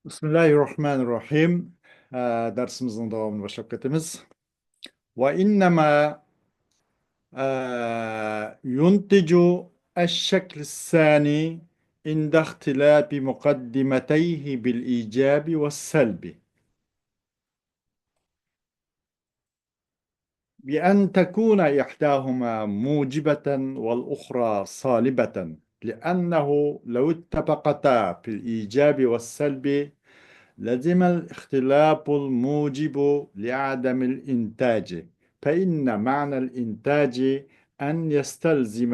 Bismillahirrahmanirrahim. Dersimizin devamını başlayıp ketimiz. Ve innema yunticu eşşekl sani inde ihtilafi mukaddimeteyhi bil icabi ve selbi. بأن تكون إحداهما موجبة والأخرى صالبة لأنه لو اتفقتا في الإيجاب والسلب لزم الاختلاف الموجب لعدم الإنتاج فإن معنى الإنتاج أن يستلزم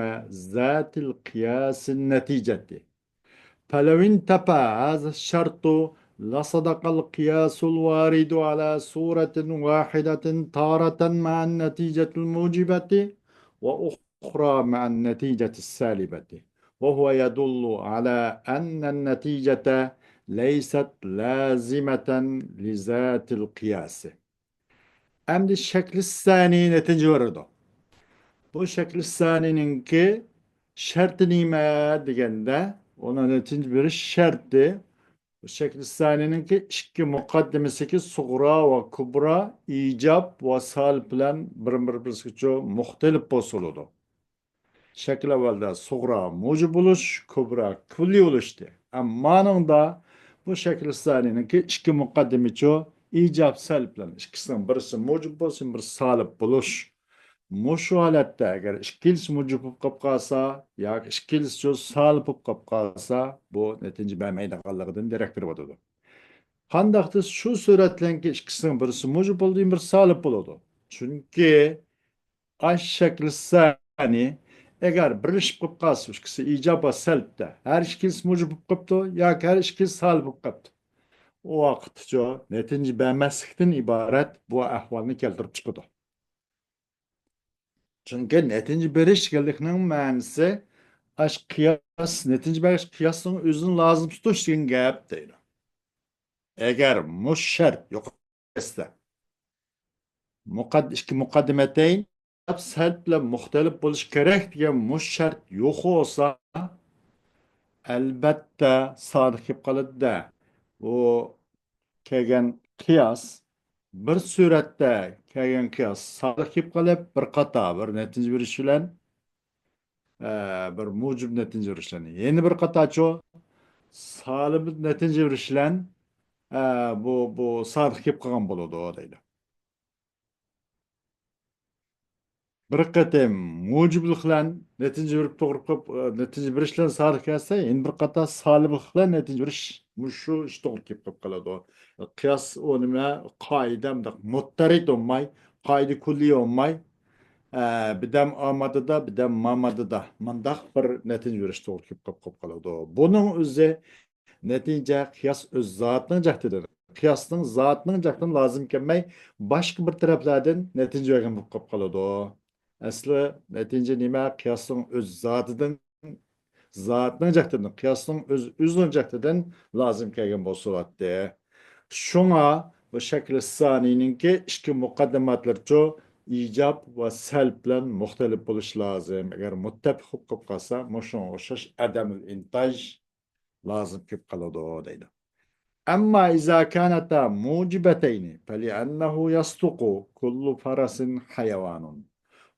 ذات القياس النتيجة فلو انتفى هذا الشرط لصدق القياس الوارد على صورة واحدة تارة مع النتيجة الموجبة وأخرى مع النتيجة السالبة وهو يدل على أن النتيجة ليست لازمة لذات القياس. أما الشكل الثاني نتيجة ورده. Bu şekil sanininki şart nime degende ona netince bir şarttı. Bu şekil sanininki iki mukaddemesiki suğra ve kubra icab ve sal bilen bir muhtelif bosuludu. Şekil evvelde suğra mucib buluş, kubra külli oluştu. Ama da bu şekil sanininki iki mukaddemeci icab sal bilen ikisinden birisi mucib bolsun, birisi salip buluş. Muşu halatda agar ikkilisi mujib bo'lib qolib qolsa yoki ikkilisi solib bo'lib qolib qolsa bu natija bermaydiganligidan darak berib o'tadi. Qandaqdir shu suratlanki ikkisining birisi mujib bo'ldi, birisi solib bo'ladi. Chunki ash shakli sani agar birlashib qolib qolsa ikkisi ijob va salbda har ikkisi mujib bo'lib qolibdi yoki har ikkisi solib bo'lib qolibdi. O vaqtcha natija bermaslikdan iborat bu ahvolni keltirib chiqadi. Çünkü netince beriş geldikinin ma'nisi aş kıyas, netince beriş kıyasının özünü lazım tutuş degan gap deydi. Eğer muş şart yok etse, iki mukaddimeteyn selb bilen muhtelif buluş gerek degan muş şart yok olsa, elbette sadık kep kalıdı da. O kelgen kıyas, bir surette kelgen kıyas sadık kep kalıp bir kata, bir netince beriş bilen bir mucib netince verişlerini. Yeni bir kataço salib netince verişlen bu sadık kep kalan buludu o deydi. Bir katem mucibliklen netince verip doğru kap netince verişlen sadık kesse yeni bir kata salibliklen netince veriş muşu iş doğru kep kap kaladı o. Kıyas o nime kaidem da muttarid olmay, kaidi kulli olmay. Bidem amadıda, bidem mamadıda. Mandak bir netince veriş doğru kep kap kaladı o. Bunun üzeri netice kıyas öz zatının cahtidir. Kıyasının zatının cahtın lazım kelmey başka bir taraflardan netice vergen bu kap kaladı o. Aslı netice nime kıyasının öz zatının cahtidir. Kıyasının öz üzünün cahtidir lazım kelgen bu suratte. Şuna bu şekilde sanininki iki mukaddematlarca icab ve selb bilen muhtelif buluş lazım. Eğer muttefik hukuk kalsa, muşun oşaş adamül intaj lazım kip kaladı o deydi. Ama izâ kânetâ mucibeteyni feli'ennehu yastuku kullu farasin hayvanun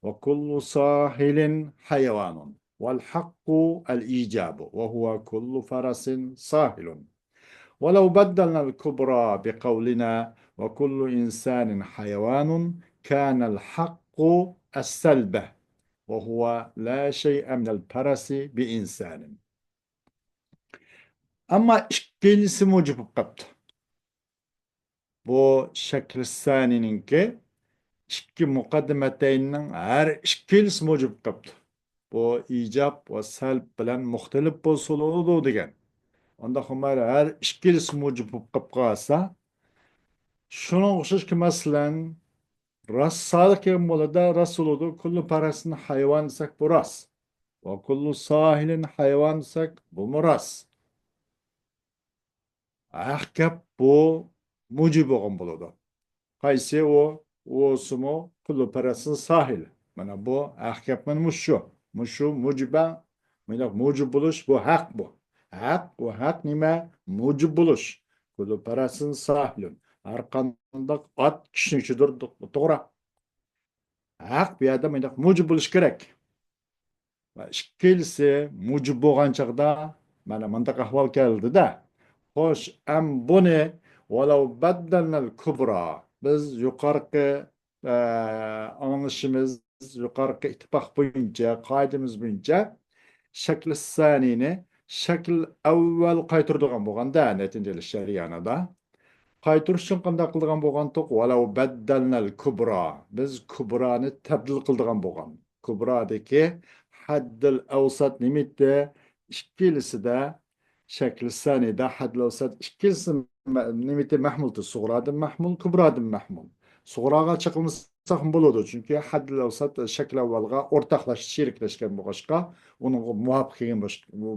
ve kullu sahilin hayvanun vel hakku el icabu ve huve kullu farasin sahilun. ولو بدلنا الكبرى بقولنا وكل إنسان حيوان كان الحق السلبة وهو لا شيء من الفرس بإنسان. Ama ikilisi mucib qaptı. Bu şekil sanininki iki mukaddimeteynin her ikilisi mucib qaptı. Bu icab ve salb bilen muhtelif bolsuluğu degen. Onda xumar her ikilisi mucib qap qalsa şunun oxşaş ki meselen ras sadık kelgen bolada ras oludu. Kullu parasını hayvan desek bu ras. Ve kullu sahilin hayvan desek bu mu ras. Ahkap bu mucib olgan boludu. Qaysi o sumu kullu parasını sahil. Mana bu ahkapman muşu. Muşu muciba mucib buluş bu hak bu. Hak o hak nime mucib buluş. Kullu parasin sahlun. Har qandaq at kishnichidir to'g'ri. Haq bu yerda mendaq mujib bo'lish kerak. Va ikkinchisi mujib bo'lgan chaqda mana mundaq ahvol keldida. Xo'sh, am buni walau baddalnal kubra biz yuqorqi anglishimiz yuqorqi ittifoq bo'yicha qoidamiz bo'yicha shakl saniyni shakl avval qaytirdigan bo'lganda natijali shariyanada qaytirish uchun qanday qildigan bo'lgandik valau baddalnal kubra biz kubroni tabdil qildigan bo'lgan kubrodagi haddil avsat nimitda ikkilisida shakl saniyda haddil avsat ikkilisi nimiti mahmuldi sug'rodan mahmul kubrodan mahmul sug'roga chiqilsak bo'ladi chunki haddil avsat shakl avvalga o'rtoqlashish sheriklashgan bo'lg'achqa uning muvofiq kelgan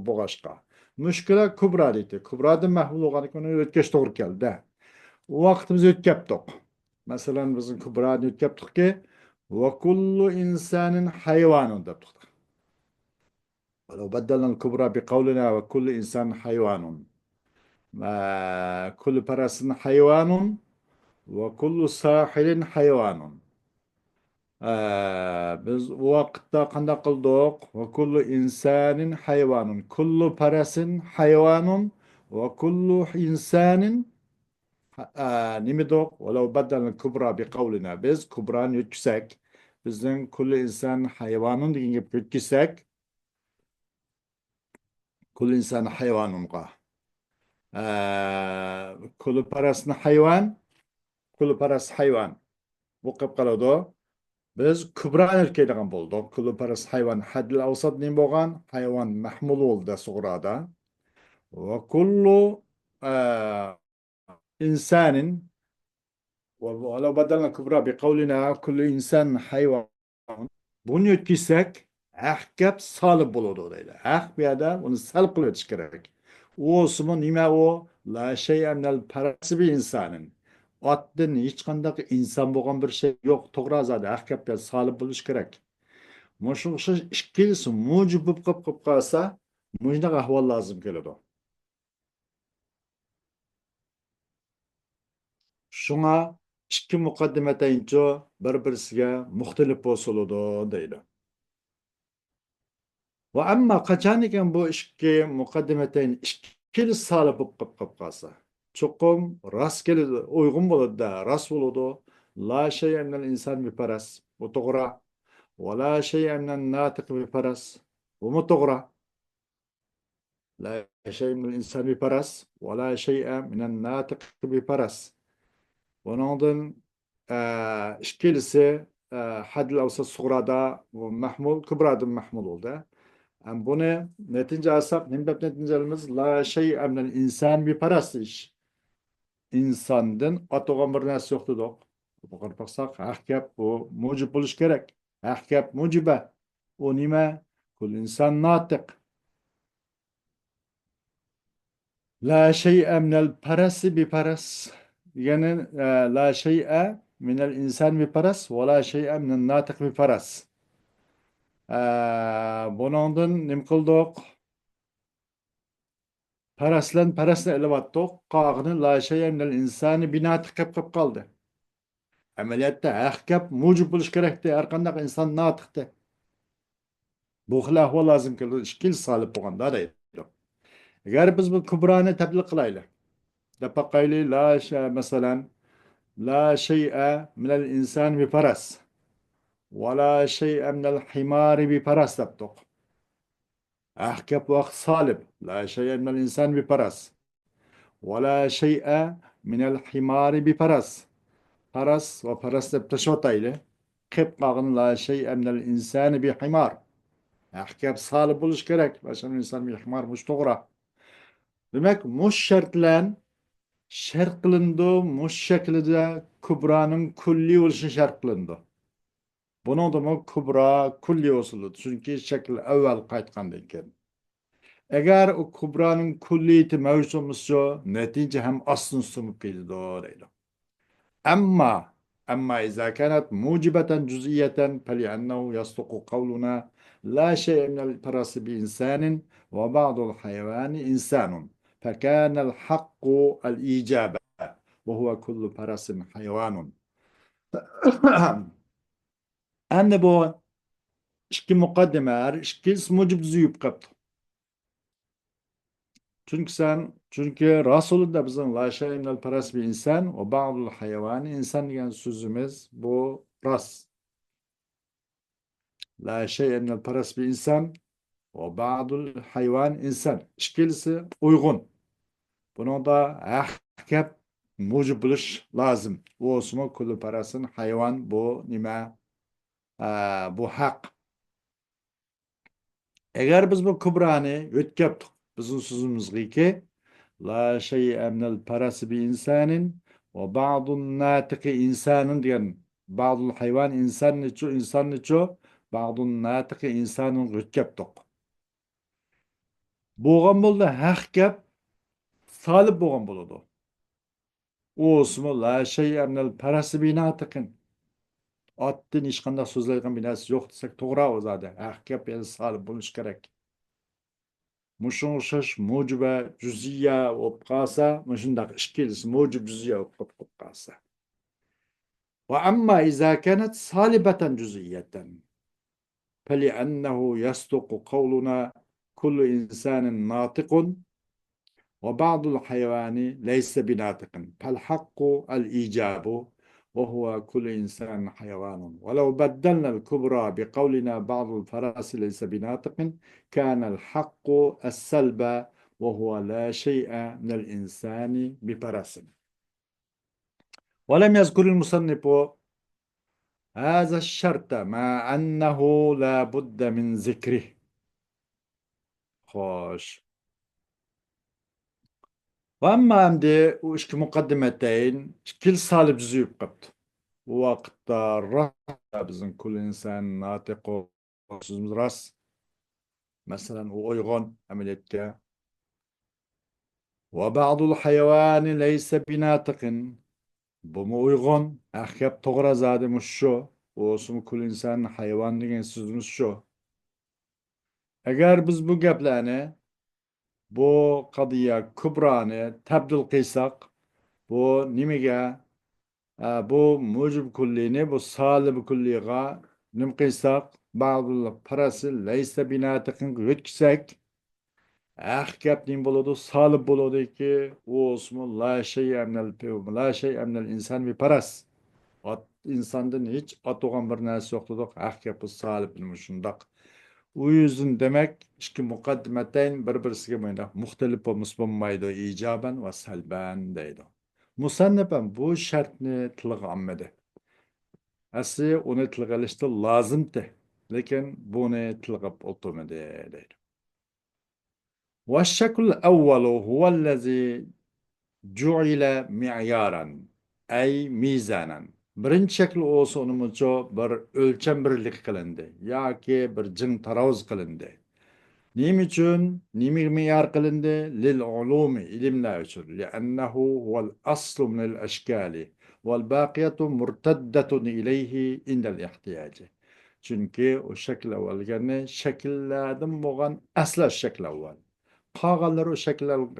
bo'lg'achqa mushkula kubro deydi kubrodan mahmul bo'lgan o'tkash to'g'ri keldi vaqtimiz o'tkapdiq masalan bizni kubroni o'tkapdiqki va kullu insanin hayvonun debdiq ولو بدلنا الكبرى بقولنا وكل إنسان حيوان كل فرس حيوان وكل ساحل حيوان biz vaqtda qanday qildik va kullu insanin hayvanun kullu parasin hayvanun va kullu insanin nimidoq walau badalna kubra bi qavlina biz kubrani yutkisak bizning kullu inson hayvanun degan gapga yutkisak kullu inson hayvanunqa kullu parasni hayvan kullu paras hayvan bu qilib qoladi biz kubrani erkaydigan bo'ldik kullu paras hayvan hadl avsat nim bo'lgan hayvon mahmul bo'ldi sug'roda va kullu insanin ولو بدلنا كبرى بقولنا كل إنسان حيوان bunu yetkizsek ahkap salib bo'ladi deydi bu yerda uni sal qilib o'tish kerak u osmi nima u la shay'a minal parasibi insanin otdan hech qanday inson bo'lgan bir şey yo'q to'g'ri zodi ahkapga solib bo'lish kerak shu ikkilisi mujib bo'lib qolib qolsa bunaqa ahvol lozim keladi shunga ikki muqaddima atayincha bir-birisiga muxtalif bo'lsuludu deydi. Va amma qachon ekan bu ikki muqaddima atayin ikkili solib bo'lib qolsa, cho'qim rost keladi, uyg'un bo'ladi-da, rost bo'ladi. La shay'a minal inson biparas, bu to'g'ri. Va la shay'a minan natiq biparas, bu to'g'ri. La shay'a minal inson biparas, va la shay'a minan natiq biparas. Bundan ikkilisi hadl avsat sug'roda mahmul kubradan mahmul bo'ldi. Buni natija alsak nima deb natijalaymiz? La shay'a minal inson biparas ish. İnsandan atılgan bir narsa yo'q dedik. Bu qarpaqsaq haq gap bu mujib bo'lish kerak. Haq gap mujiba. U nima? Kul inson notiq. La shay'a minal parasi biparas. Yani la şey'e minel insan bir paras ve la şey'e minel natık bir paras. Bunundan nim kıldık? Parasla elevattık. Qağını la şey'e minel insani binatık kıp kaldı. Ameliyatta ahkap mucib buluş gerekti. Erkandak insan natıktı. Bu xilahva lazım ki işkil salip boğan da deydi. Eğer biz bu kubrani tebliğ kılaylı. Depakaylı la şey mesela لا شيء من الإنسان بفرس ولا شيء من الحمار بفرس تبتق أحكب وقت صالب لا شيء من الإنسان بفرس ولا شيء من الحمار بفرس فرس وفرس تبتشوطيله قبقا لا شيء من الإنسان بحمار أحكب صالب بولش كرك عشان الإنسان بحمار مش تغرى demek muş şartlan shart qilindi mush shaklida kubroning kulli bo'lishini shart qilindi buningda kubro kulli bo'ladi chunki shakl avval qaytgandan keyin agar u kubroning kulliyati mavjud bo'lsa natija ham ostin ustunib ketadi deydi أما إذا كانت موجبة جزئية فلأنه يصدق قولنا لا شيء من الفرس بإنسان وبعض الحيوان إنسان فكان الحق الإجابة وهو كل فرس حيوان. أنا bu iki mukaddemeler, iki mucib züyüp kaptı. Çünkü Resulü de bizim la şeyinel paras bir insan o ba'dul hayvani insan diyen sözümüz bu ras. La şeyinel paras bir insan o ba'dul hayvan insan. İkilisi uygun. Bunu da ahkam mucib buluş lazım. Bu osmu kullu parasın hayvan bu nime bu hak. Eğer biz bu kubrani ötkeptik bizim sözümüz ki la şey'e minel parası bir insanın ve ba'dun natiki insanın diyen ba'dul hayvan insan niço ba'dun natiki insanın ötkeptik. Boğan boldu hak gep salip boğan boludu. O osmu la şey'e minel parası bir natikin. Attın işkanda sözlerken binası yok desek toğra o zaten. Hak gep el salip buluş gerek. مشوشش موجب جزئية وبقاسة مش عندك إشكال موجب جزئية وبقاسة. وأما إذا كانت صالبة جزئية فلأنه يصدق قولنا كل إنسان ناطق وبعض الحيوان ليس بناطق فالحق الإيجاب وهو كل إنسان حيوان. ولو بدلنا الكبرى بقولنا بعض الفرس ليس بناطق كان الحق السلب وهو لا شيء من الإنسان بفرس. ولم يذكر المصنف هذا الشرط مع أنه لا بد من ذكره. خوش. وأما عندي وإشك مقدمتين كل صالب جزيب قبط وقت الرأس بزن كل إنسان ناطق سوزمز راس مثلا وأيغون عملية وبعض الحيوان ليس بناطق بمو أيغون أخيب تغرى زاد مشو وسم كل إنسان حيوان دين سوزمز شو. Eğer biz bu geplerini bu kadıya kübrani tebdil kıysak bu nimige bu mucib kullini bu salib kulliga nimqisak bazı parası leyse binatıkın gütkisek ahkap nim buludu salib buludu ki o osmu la şey emnel la şey emnel insan bir paras at insandan hiç at oğan bir narsa yoktu ahkap salib şundak. O yüzden demek iki mukaddimeteyn bir-birisiga böyle muhtelif olmuş bulmaydı icaben ve selben deydi. Musannifem bu şartni tilga almadı. Asli onu tilga alıştı lazımdı. Lekin bunu tilga oturmadı deydi. والشكل الأول هو الذي جعل معيارا أي ميزانا. Birinci şekil olsa onumuzca bir ölçem birlik kılındı. Ya ki bir cin taravuz kılındı. نيم için نيم معيار قلنده للعلوم علمنا için لأنه هو الأصل من الأشكال والباقية مرتدة إليه عند الاحتياج. Çünkü o şekil evvel yani şekillerden boğan asla şekil evvel. Kağallar o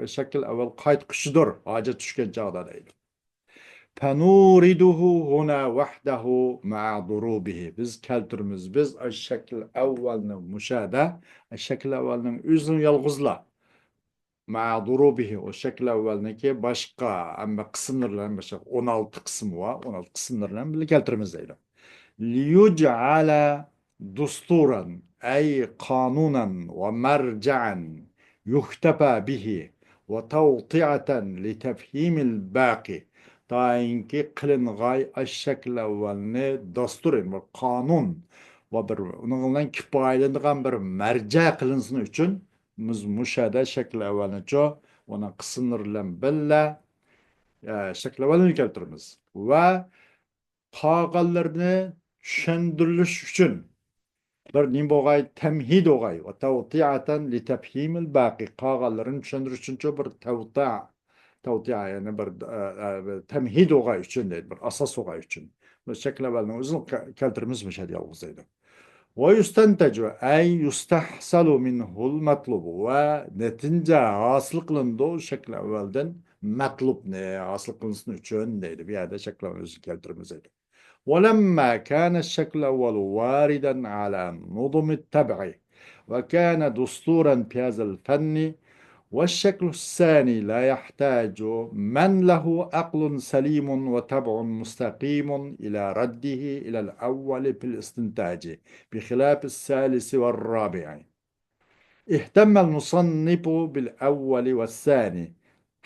şekil evvel kayıt kuşudur. Acı düşken çağda değil. فنورده هنا وحده مع ضروبه. Biz keltirimiz. Biz şekil evvelinin müşahede şekil evvelinin üzün yalgızla مع ضروبه o şekil evvelindeki başka ama kısımlarla başka 16 kısmı var. 16 kısımlarla birlikte keltirimiz değil. ليجعل دستورا أي قانونا ومرجعا يختفى به وتوطئة لتفهيم الباقي. Tayinki kılınğay aşşakil evvelini dasturin bir kanun ve bir onunla kifayelendiğin bir merce kılınsın için biz müşahede şekil evvelini ço ona kısımlarla belle şekil evvelini keltirimiz ve kağallarını düşündürülüş için bir nim boğay temhid oğay ve tevtiaten li tefhimil baqi kağalların düşündürüş için ço bir tevtia yani bir temhid oğay için değil bir asas oğay için bu şekil evvelini uzun keltirimiz müşahede yalgızıydı. ويستنتج أي يستحصل منه المطلوب ونتيجة حاصل قılındığı şekil evvelden matlub ne hasıl kılınsın üçün neydi bir yerde şekil evvelden keltirmeseydi. ولما كان الشكل الأول واردا على نظم التبع وكان دستورا في هذا الفن والشكل الثاني لا يحتاج من له عقل سليم وطبع مستقيم إلى رده إلى الأول في الاستنتاج بخلاف الثالث والرابع. اهتم المصنف بالأول والثاني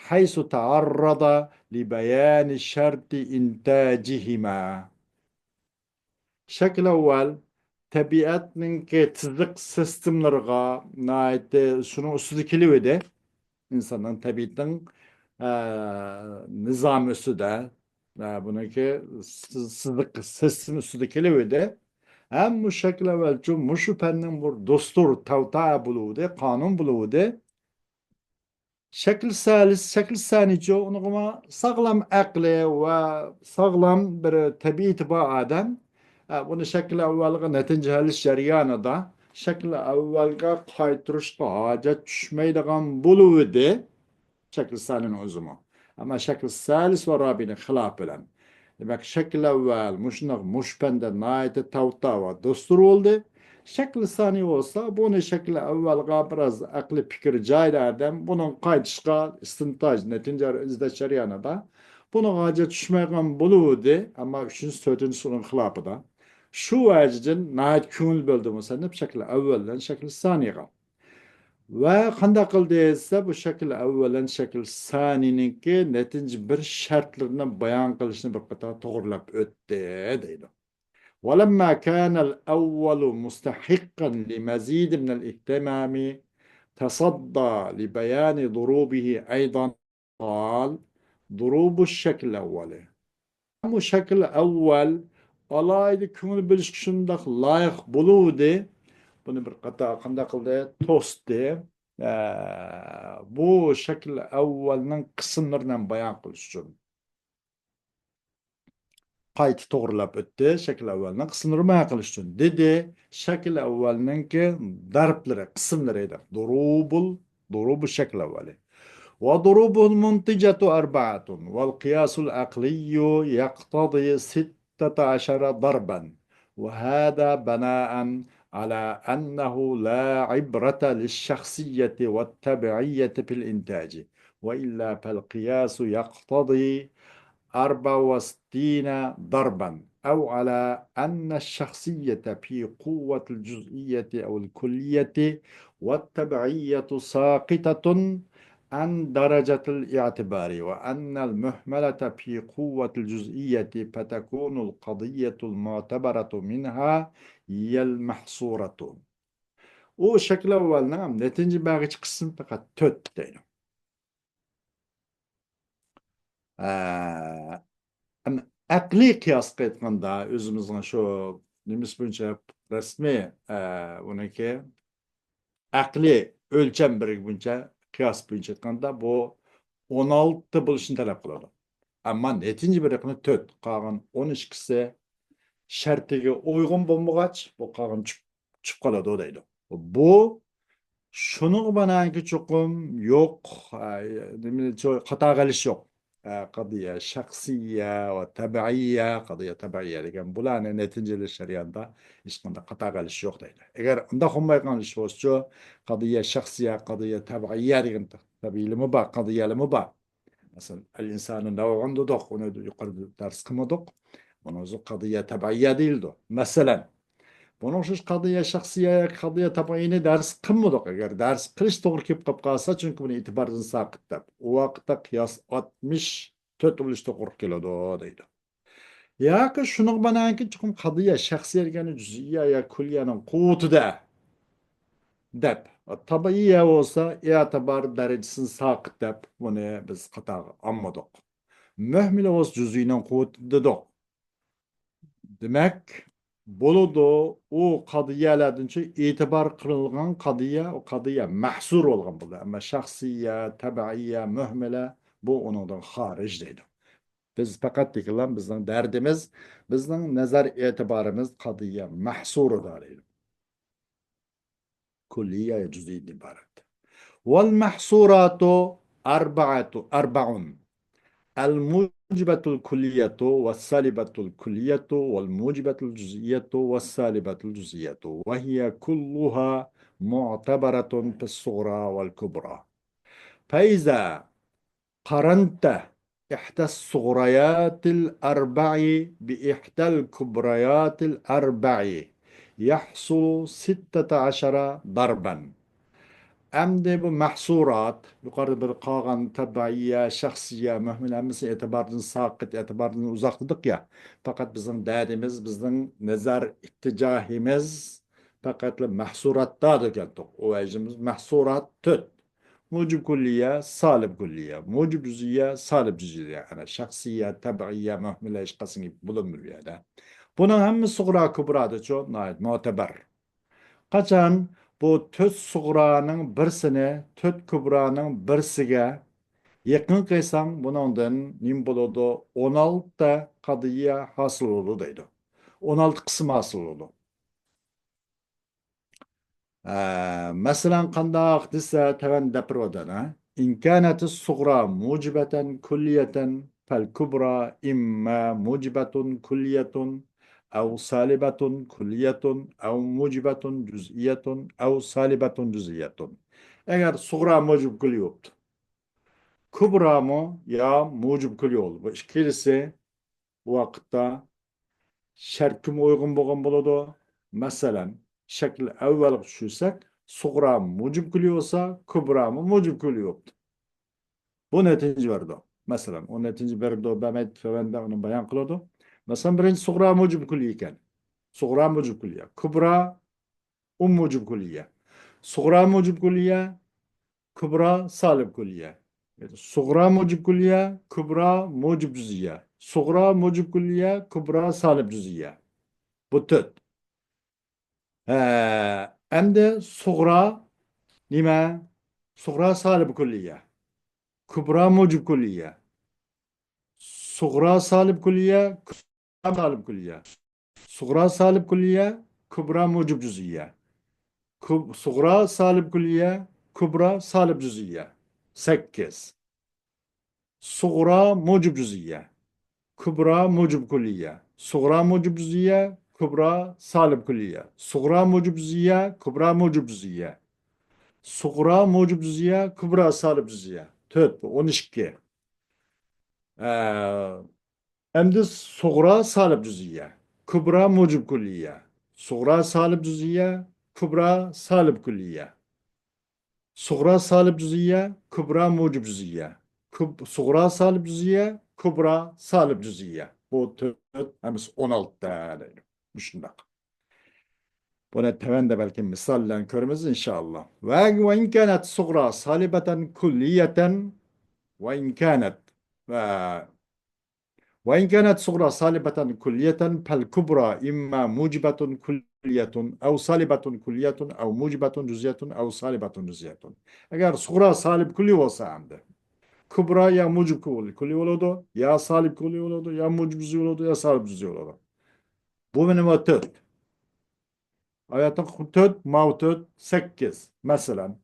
حيث تعرض لبيان شرط إنتاجهما. شكل أول tabiatning tizlik sistemlarga nait şunu üstüdeki ve insanın tabiatın nizam üstüde bununki sızlık sistem üstüdeki de hem bu şekilde evvelce muşupennin bu dostur tavta buluğude kanun buluğude şekil salis şekil sanici onu sağlam akli ve sağlam bir tabiat bu adam bunu şekil evvelge netince halis jaryanada şekil evvelge kaytırışka hacet düşmeydiğen buluğude شكل ثاني نعزمه أما شكل ثالث ورابع خلاف بلن demek şekil evvel muşnak muşpende naite tavta dostur oldu. Şekil sani olsa bunu şekil evvel biraz aklı fikir caylardan bunun kaytışka istintaj netince izde şeriyana da bunu gacet düşmeyen buluğdu ama üçüncü dördüncü sorun hilafı da şu vecdin nait kümül böldü mesela şekil evvelden şekil saniye kal. Ve kanda kıldı ise bu şekil evvelen şekil sanininki netince bir şartlarını bayan kılışını bir kıta doğrulap öttü deydi. ولما كان الأول مستحقا لمزيد من الاهتمام تصدى لبيان ضروبه أيضا قال ضروب الشكل الأول. Bu şekil evvel alaydı kümül bilişkişinde layık buluğdu. Bunu bir kata kanda kıldı tost diye bu şekil evvelinin kısımlarından bayan kılış için. Kayıt doğrulap öttü. Şekil evvelinin kısımları bayan kılış için. Dedi şekil evvelinin ki darpları, kısımlarıydı. Durubu şekil evveli. وضروبه المنتجة أربعة والقياس العقلي يقتضي 16 ضربا وهذا بناء على أنه لا عبرة للشخصية والتبعية في الإنتاج وإلا فالقياس يقتضي 64 ضربا أو على أن الشخصية في قوة الجزئية أو الكلية والتبعية ساقطة عن درجة الاعتبار وأن المهملة في قوة الجزئية فتكون القضية المعتبرة منها هي المحصورة. O şekil evvelina netince bağış kısım fakat töt deyim. Akli kıyas etmanda özümüzün şu nimiz bunca resmi onunki akli ölçem bir bunca kıyas bunca etmanda bu 16 buluşunu talep kılıyor. Ama netince bir yakını töt kalan 12'si şartiga uygun bo'lmag'ach bu qag'in chiqib qoladi deydi. Bu shuni bananki cho'qim yo'q, xato qilish yo'q. Qadiya shaxsiya va tabiiya, qadiya tabiiya degan bularni neticali shariatda hech qanday xato qilish yo'q deydi. Agar unda qilmay qolish bo'lsa, qadiya shaxsiya, qadiya tabiiya degan tabiiylimi bor, qadiyalimi bor. Masalan, al-insanu naw'un dedik, uni yuqorida dars qilmadik. Bunun o'zi qadiya tabiiya deyildi. Masalan, bunun o'xshash qadiya shaxsiya, qadiya tabiiyni dars qilmadik. Agar dars qilish to'g'ri kelib qolib qolsa, chunki buni e'tibordan saqitdi. U vaqtda qiyos 64 bo'lish to'g'ri keladi deydi. Yoki shuni bananki chuqum qadiya shaxsiya degani juz'iya ya kulliyaning quvvatida deb. Tabiiya bo'lsa, e'tibor darajasini saqit deb buni biz qator olmadik. Mühmile o'z juz'ining quvvatida dedik. Demek boludu o qadiyalardan e'tibor qilingan qadiya o qadiya mahsur bo'lgan bo'ldi. Ama shaxsiya, tabiiya, muhmila bu onundan xarij deydi. Biz faqat degilan bizning dardimiz, bizning nazar e'tiborimiz qadiya mahsuridir deydi. كلية جزئية ibaret. والمحصورات أربع: الموجبة الكلية والسالبة الكلية والموجبة الجزئية والسالبة الجزئية، وهي كلها معتبرة في الصغرى والكبرى. فإذا قارنت إحدى الصغريات الأربع بإحدى الكبريات الأربع يحصل 16 ضربا. أمد محصورات يقارب القاغن تبعية شخصية مهمة أمس اعتبار ساقط اعتبار uzak دقيقة فقط bizim derdimiz bizden nazar ittijahimiz fakat mahsurat da geldik o ajımız mahsurat tüt mucib kulliye salib kulliye mucib cüziye salib cüziye yani şahsiye tabiiye mehmile işkasını bulunmuyor yani bunun hem suğra kübradı çok nait muteber. Kaçan bu töt suğranın birsini töt kübranın birsiga yakın kıysan bunundan nim buludu 16 kadıya hasıl oldu deydi. 16 kısım hasıl oldu. Mesela qandaq dese teven deprodan ha. İn kânetis suğra mucibeten kulliyeten fel kubra imma mucibetun kulliyetun أو سالبة كلية أو موجبة جزئية أو سالبة جزئية. Eğer suğra mucib külli yoktu. Kubra mı ya mucib külli oldu. Bu ikilisi bu vakitte şerkime uygun bolgan boladı. Mesela şekil evvel düşürsek suğra mucib külli olsa kubra mı mucib külli yoktu. Bu netice verdi. Mesela o netice verdi o Mehmet Efendi onu bayan kılıyordu. Mesela birinci suğra mucib külli iken. Suğra mucib külliye. Kubra mucib külliye. Suğra mucib külliye. Kubra salib külliye. Suğra mucib külliye. Kubra mucib cüziye. Suğra mucib külliye. Kubra salib cüziye. Bu tüt. Hem de suğra nime? Suğra salib külliye. Kubra mucib külliye. Suğra salib külliye. Kubra salib külliye. Suğra salib külliye. Kubra mucib cüziye. Suğra salib külliye, kubra salib cüziye. 8. Suğra mucib cüziye. Kubra mucib külliye. Suğra mucib cüziye, kubra salib külliye. Suğra mucib cüziye, kubra mucib cüziye. Suğra mucib cüziye, kubra salib cüziye. 4 bu 12. Ee, Hem de suğra salib cüziye. Kubra mucib külliye. Suğra salib cüziye, kubra salib külliye. Suğra salib cüziye, kübra mucib cüziye. Suğra salib cüziye, kübra salib cüziye. Bu tür hemiz 16 tane. Düşündük. Bunu teven de belki misalle körümüz inşallah. Ve in kânet suğra salibeten kulliyeten ve in kânet وإن كانت صغرى صالبة كلية فالكبرى إما موجبة كلية أو صالبة كلية أو موجبة جزئية أو صالبة جزئية. Eğer صغرى salib külli olsa hamde. Kubra ya mucib külli olurdu, ya salib külli olurdu, ya mucib cüz'i olurdu, ya salib cüz'i olurdu. Bu benim o tört. Hayatın tört, mavtört, 8. Mesela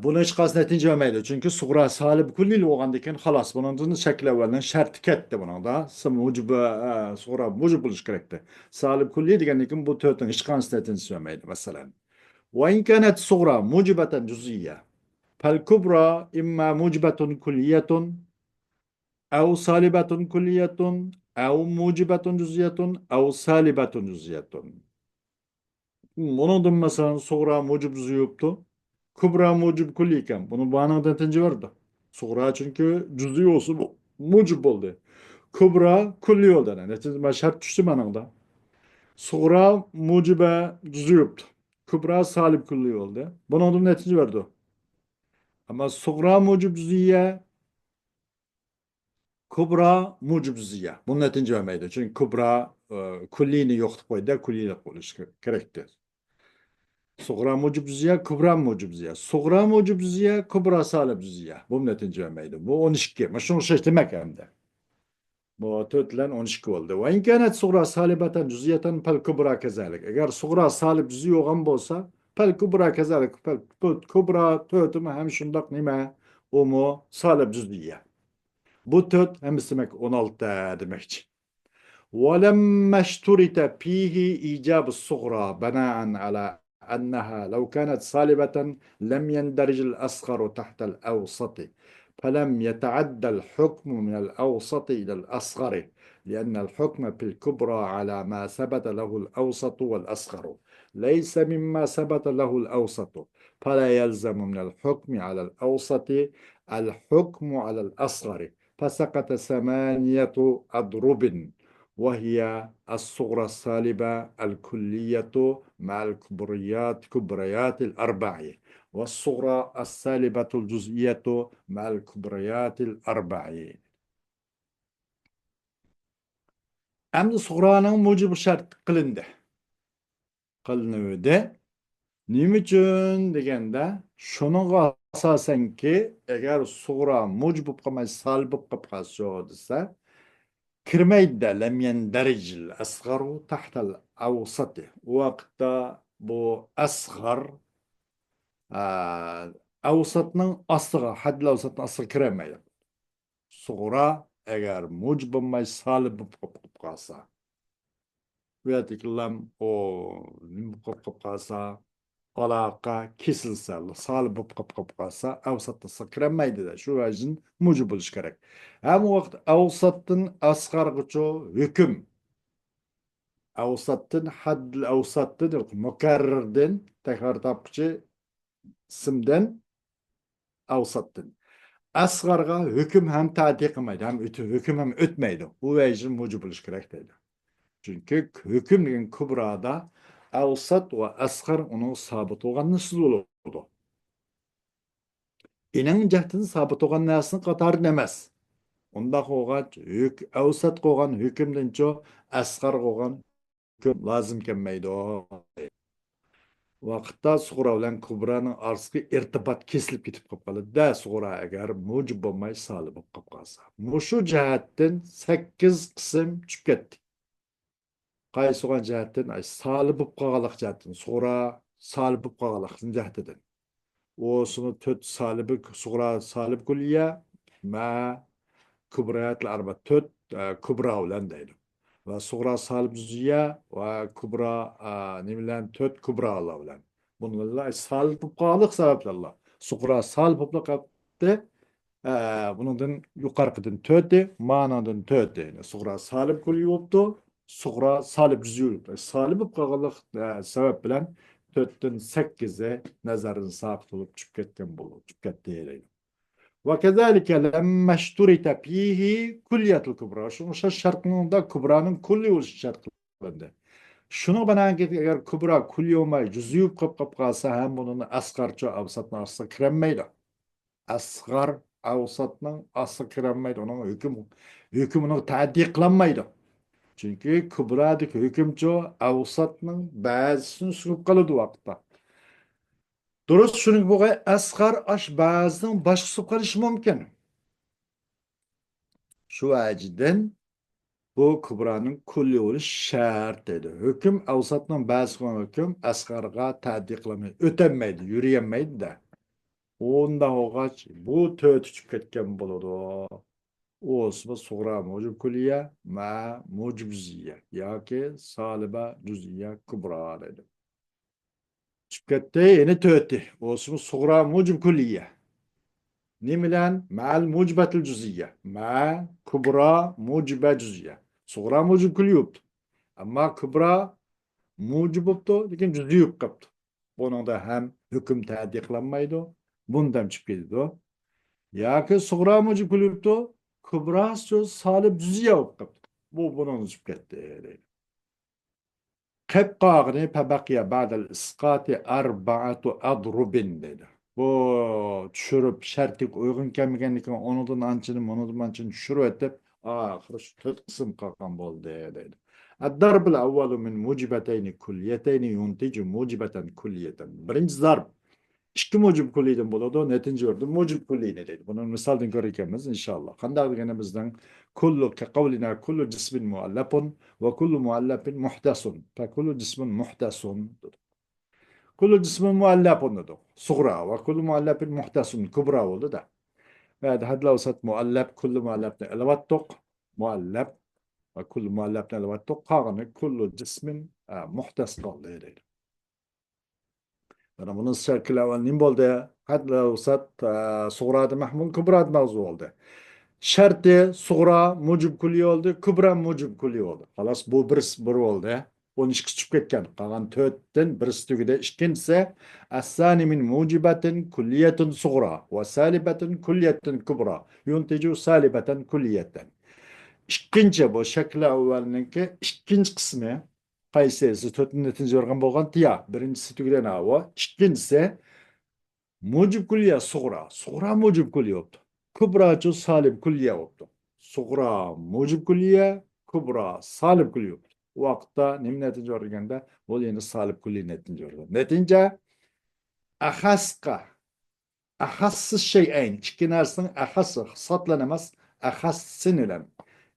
bunu hiç kas netince vermeydi. Çünkü suğra salib kulli olgandayken halas bunun şekil evvelinden şart ketdi bunun da. Mucib suğra mucib buluş gerekti. Salib kulli degendikin bu törtün hiç kas netince vermeydi mesela. Ve in kanet suğra mucibeten cüz'iyye fel kubra imma mucibetun kulliyetun ev salibetun kulliyetun ev mucibetun cüz'iyetun ev salibetun cüz'iyetun. Onun da mesela suğra mucib cüz'i yoktu. Kubra mucib kulliyken. Bunun bağına tinci vardı. Suğra çünkü cüz'i olsun mucib oldu. Kubra kulli oldu. Neticede şart düştü bana da. Suğra mucibe cüz'i yoktu. Kubra salib kulli oldu. Bunun da netice verdi. Ama suğra mucib cüz'iye kubra mucib cüz'iye. Bunun netice vermeydi. Çünkü kubra kullini yoktu koydu. Kulliyle konuş gerekti. Suğra mucib cüz'iye, kubra mucib cüz'iye. Suğra mucib cüz'iye, kubra salib cüz'iye. Bu netice vermeydi. Bu 12. Şunu seçtirmek hem de. Bu 4 ile 12 oldu. Ve in kânet sugra salibeten cüziyeten pel kubra kezalik. Eğer sugra salib cüzi olan bolsa pel kubra kezalik. Pel kubra 4 hem şundak nime o mu salib cüziye. Bu 4 hem demek 16 demekçi. ولما اشترط فيه إيجاب الصغرى بناء على أنها لو كانت صالبة لم يندرج الأصغر تحت الأوسط فلم يتعدى الحكم من الأوسط إلى الأصغر لأن الحكم في الكبرى على ما ثبت له الأوسط والأصغر ليس مما ثبت له الأوسط فلا يلزم من الحكم على الأوسط الحكم على الأصغر فسقط ثمانية أضرب وهي الصغرى السالبة الكلية مع كبريات الأربع والصغرى السالبة الجزئية مع الكبريات الأربع. Endi sug'roning mujibi shart qilindi. Qilinuvdi. Nima uchun deganda, shuningga asosanki, agar sug'ro mujib bo'lib qolmay, salb bo'lib qolsa desa, kirmaydi lem yendericil asgaru tahtal avsati. O vaqtda bu asgar avsatning ostiga, hadl avsatning ostiga kirmaydi. Sug'ra agar muj bo'lmay salib bo'lib qolsa, bu yerdagilar o nima bo'lib qolsa, aloqa kesilsa, salib bo'lib qolsa, avsatga kirmaydi-da. Shu uchun muj bo'lish kerak. Ham vaqt avsatdan asgargacha hukm avsatdan haddil avsatdan mukarrirdan tekrar tapıcı simden avsatdan asgarga hüküm hem tadi kılmaydı hem hüküm hem ötmeydi. Bu vecin mucu buluş gerek değil. Çünkü hüküm degan kubrada avsat ve asgar onun sabit olan nasıl olurdu? İnin cehtin sabit olan nasıl katar demez. Onda koğaç avsat koğan hükümden ço asgar koğan hüküm lazım kelmeydi o. Vaqtda sug'ra bilan kubraning orasiga irtibot kesilib ketib qoladi-da, sug'ra agar mujib bo'lmay solib bo'lib qolsa. Mushu jihatdan 8 qism tushib ketdi. Qaysi o'gan jihatdan solib bo'lib qolganlik jihatdan, sug'ra solib bo'lib qolganlik jihatidan. O'sini 4 solibi sug'ra solib kulliya ma kubriyatlar arba 4 kubra bilan deydi. Ve suğra salib cüz'iye ve kubra ne bilen 4 kubra Allah bilen. Bunlarla salib bulqalık sebeplerle. Suğra salib bulqalıkta bunun yukarıdan 4'te, manadan 4'te. Suğra salib kulli yoktu, suğra salib cüz'i yoktu. Salib bulqalık sebep bilen 4'ten 8'e nazarın sabit olup çıkıp ketken bulu. Çıkıp kettiği. وكذلك لما اشترط فيه كلية الكبرى شنو الشرط ده كبرانın kulli oluş şartlarında. Şunu bana eğer kubra kulli olmay cüzü kap kalsa hem bunun asgarça avsatına asla kiremeydi. Asgar avsatının asla kiremeydi. Onun hükümünü taaddi kılanmaydı. Çünkü kubradaki hükümçü avsatının bazısını sürüp kalıdı vakitte. Durust şunun bu asgar aş bazının başı sürüp kalışı mümkün. Şu açıdan bu kubranın kulli oluş şart dedi. Hüküm avsatının bazı hüküm asgarga taddi kılamıyor. Ötenmeydi, yürüyemeydi de. Onda oğaç bu töt çıkıp ketken buludu. Osma suğra mucub kulliye ma mucub cüz'iye. Yaki saliba cüz'iye kubra dedi. Çıkıp ketti yeni tötti. Osma suğra mucub kulliye. Nimilen ma'al mucibetil cüz'iye. Ma kubra mucibe cüz'iye. Suğra mucib kulli yoktu. Ama kubra mucib yoktu. Lekin cüz'i yok kaptı. Bunun da hem hüküm taddi kılanmaydı. Bundan çıkıp gidiyordu. Ya ki suğra mucib kulli yoktu. Kubra salib cüz'iye yok kaptı. Bu bunun çıkıp gitti. Kebqağını pebakiye ba'del iskati arba'atu adrubin dedi. Bu düşürüp şartlık uygun kelmegenlikten onudan ançını onudan ançını düşürüp etip ahir şu 4 kısım kalkan boldu dedi. الضرب الأول من موجبتين كليتين ينتج موجبة كلية. Birinci zarb ikki mujib kulliydan bo'ladi. Netinchi o'rda mujib kulliyni deydi. Buni misoldan ko'rganmiz inshaalloh. Qanday deganimizdan kullu qavlina kullu jismin muallafun va kullu muallafin muhtasun. Fa kullu jismin muhtasun. Kullu jismin muallafun dedi. Suğra ve kullu muallafin muhtasun kubra oldu da. Ve hadla usat muallaf kullu muallafni elevattuk. Muallaf ve kullu muallafni elevattuk. Kağını kullu cismin muhtas kaldı dedi. Bana bunun şekli evvelinin boldu. Hadla usat suğradı mahmul kubrad mevzu oldu. Şerti suğra mucib kulli oldu. Kubra mucib kulli oldu. Halas bu bir oldu. 12 çıkıp ketken. Kalan tötten birisi tügüde. İkincisi es-sani min mucibetin kulliyetin suğra ve salibetin kulliyetin kubra. Yunticu salibeten kulliyeten. İkinci bu şekli evvelininki ikinci kısmı Kayseri'si tötün netince yorgan bolgan tiya. Birincisi tügüden hava. İkincisi mucib kulliye suğra. Suğra mucib kulliye oldu. Kubracı salib kulliye oldu. Suğra mucib kulliye, kubra salib kulliye oldu. O vakitte nim netince yorganda o yeni salib kulliye netince yorgan. Netince ahaska ahassız şeyin. İki narsanın ahası satlanamaz. Ahassin ölen.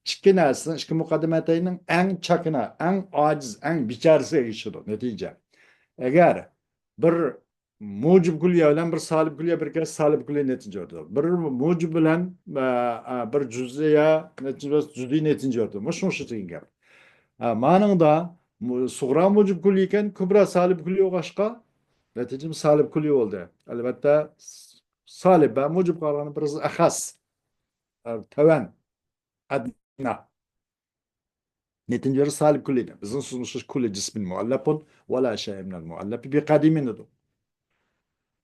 İki narsanın, iki mukaddemeteyinin en çakına, en aciz, en biçaresi geçiyor. Netice. Eğer bir mucib kulliye bilen bir salib kulliye bir kez salib kulliye netince oldu. Bir mucib bilen bir cüz'iye netince cüz'i netince oldu. Muş gap. Manında suğra mucib kulliyken kubra salib kulliye oğaşka neticim salib kulliye oldu. Elbette salib ve mucib kalanı biraz ahas. Teven. Adna. Netince salib kulliye. Bizim sunuşuz kulli cismin muallapun ve la şey minel muallapi bi kadimin dedim.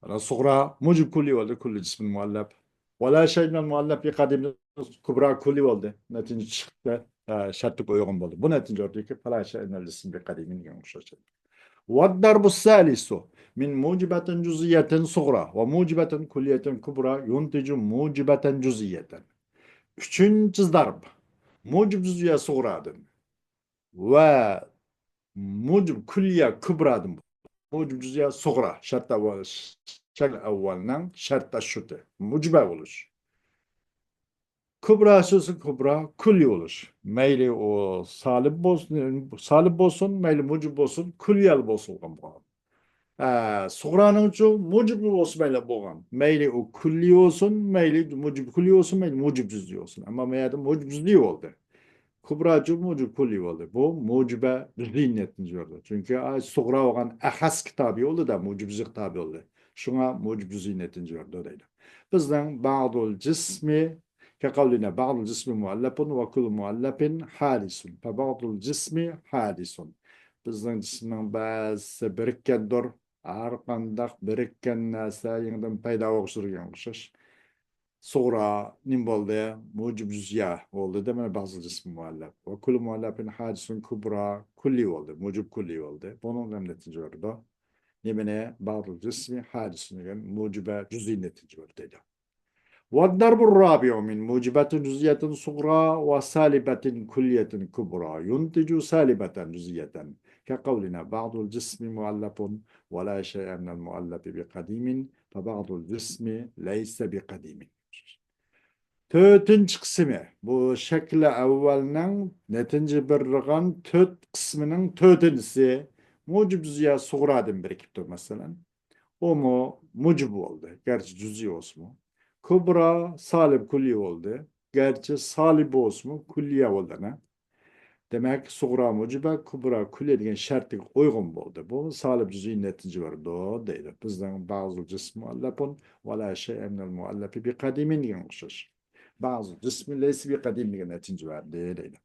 الصغرى موجب كلي ولد كل جسم مؤلف ولا شيء من المؤلف بقديم كبرى كلي ولد نتيجة شرط uygun buldu. Bu netince ortaya ki فلا شيء من الجسم بقديم ينقص. والضرب الثالث من موجبة جزئية صغرى وموجبة كلية كبرى ينتج موجبة جزئية. Üçüncü darb. Mucib cüz'iye صغراdır. Ve mucib külliye kübradır. Mucib cüz'iye صغرى. Şart evvel. Şekil evvelinden şartta şutu. Mucibe olur. Kubra sözü kubra külli olur. Meyli o salib olsun, meyli mucib olsun, külliyel olsun. Suğranın ucu mucib olsun meyli boğan. Meyli o külli olsun, meyli mucib külli olsun, meyli mucib cüz'i olsun. Ama meyli mucib cüz'i oldu. Kubracı mucib kulli oldu. Bu mucibe zihniyetin diyordu. Çünkü suğra olan ahas kitabı oldu da mucib kitabı oldu. Şuna mucib zihniyetin diyordu öyle. Bizden ba'dul cismi kekavline ba'dul cismi muallapun ve kul muallapin halisun. Fe ba'dul cismi halisun. Bizden cismin bazı birikkendir. Arkandak birikken nasa yeniden payda oluştururken kuşaş. Sonra nim boldu mucib cüzya oldu demene bazı cismi muallaf. Ve kullu muallafin hadisun kubra kulli oldu. Mucib kulli oldu. Bunun hem netice oldu. Nemene bazı cismi hadisun yani mucibe cüz'i netice oldu. والضرب الرابع من موجبات جزئية صغرى وسالبة كلية كبرى ينتج سالبة جزئية كقولنا بعض الجسم مؤلف ولا شيء من المؤلف بقديم فبعض الجسم ليس بقديم. Tötüncü kısmı bu şekli evvelinin netinci birliğin töt kısmının tötüncüsü mucib cüz'iye suğradan birikiptir mesela. O mu mucib oldu. Gerçi cüz'i olsun mu. Kubra salib kulli oldu. Gerçi salib olsun mu kulliye oldu ne? Demek suğra mucibe kubra kulliye degan şartga uygun oldu. Bu salib cüz'i netinci vardı deydi. Bizden bazı cism muallafun ve la şey'e minel muallafi bi kadimin degan o'xshash. Bazı cismi leysi bi kadim degan netinci vardı deydi.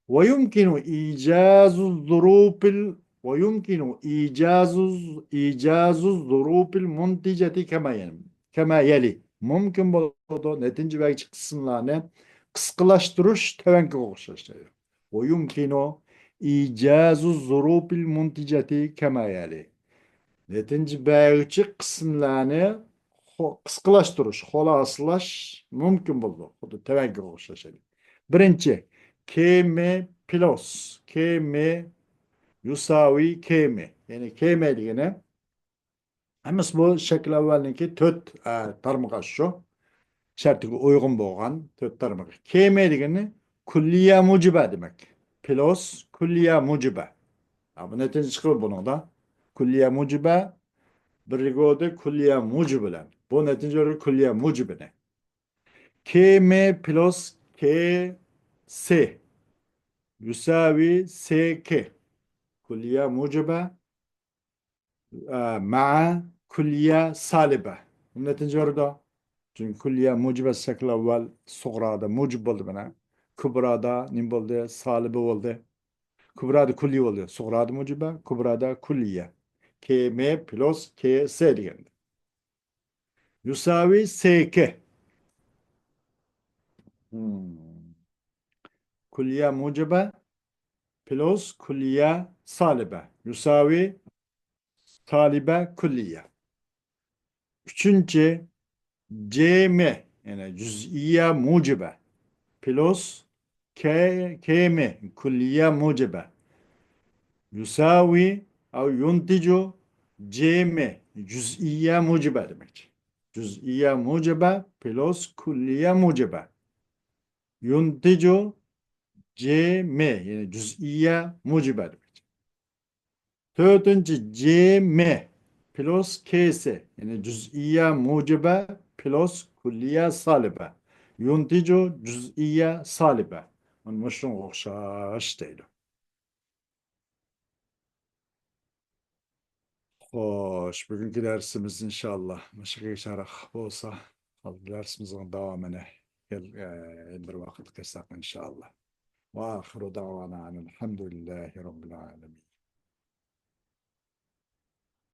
ويمكن إيجاز الظروف ويمكن إيجاز الظروف المنتجة كما يلي. Mümkün buldu netince ve kısımlarını kıskılaştırış tevenki okşaştırıyor. ويمكن إيجاز الظروف المنتجة كما يلي. Netince belki kısımlarını kıskılaştırış, holaslaş mümkün buldu. Bu da tevenki okşaştırıyor. Birinci, km plus, km yusavi km. Yani km degene Emas bu şekil avvalınki töt tarmıqa şu. Şartiga uygun bolgan töt tarmık. Keme degeni kulliye mucibe demek. Plus kulliye mucibe. Bu netice çıkıyor bunu da. Kulliye mucibe birgode kulliye mucibilen. Bu netice kulliye mucibine. Keme plus k s يساوي سك كلية موجبة مع كلية سالبة. النتيجة ده çünkü kulliye mucibe şekil evvel suğrada mucib oldu bana. Kubrada nim oldu? Salibi oldu. Kubrada kulli oldu. Suğrada mucibe, kubrada kulliye. KM plus KS diyelim. Yusavi SK. Hmm. Kulliye mucibe plus kulliye salibe. Yusavi talibe kulliye. Üçüncü CM yani cüz'iye mucibe plus KM külliye mucibe yusavi au yunticu CM cüz'iye mucibe demek. Cüz'iye mucibe plus külliye mucibe yunticu CM yani cüz'iye mucibe demek. Dördüncü CM plus K'si yani cüz'iye mucibe plus külliye salibe. Yunticu cüz'iye salibe. Anlaşılan okşaş değil. Hoş, bugünkü dersimiz inşallah. Meşgul şerh olsa, dersimizin devamını bir vakit kısak inşallah. Ve ahiru davana elhamdülillahi rabbil alemin.